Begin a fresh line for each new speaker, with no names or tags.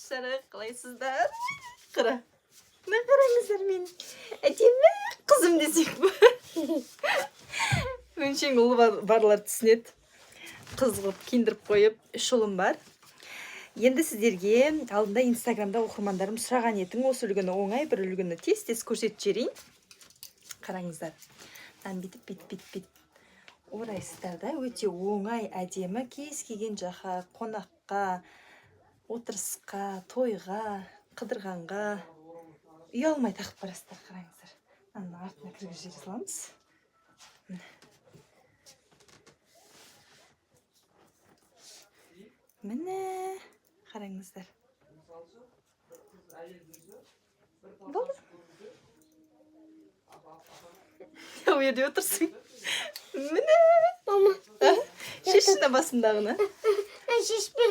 Жарық, қалайсыздар? Қара. Мына қараңыздар мен. Әдемі қызым десек бе? Өңшең ұлы барлар түсінеді. Қыз қылып киіндіріп қойып, 3 ұлым бар. Енді сіздерге алдында инстаграмда оқырмандарым сұраған етін осы үлгіні оңай, бір үлгіні тез көрсетіп жіберейін. Қараңыздар. Бүйтіп орайсыздар да, өте оңай, әдемі, кез келген жаққа, қонаққа, отырысқа, тойға, қыдырғанға ұялмай тағып барасыздар. Қараңыздар. Ана артына кіргізіп саламыз. Міне, қараңыздар. Болды. О жерде отырсың. Міне. Мама. Шешші басындағыны.
Шешпе.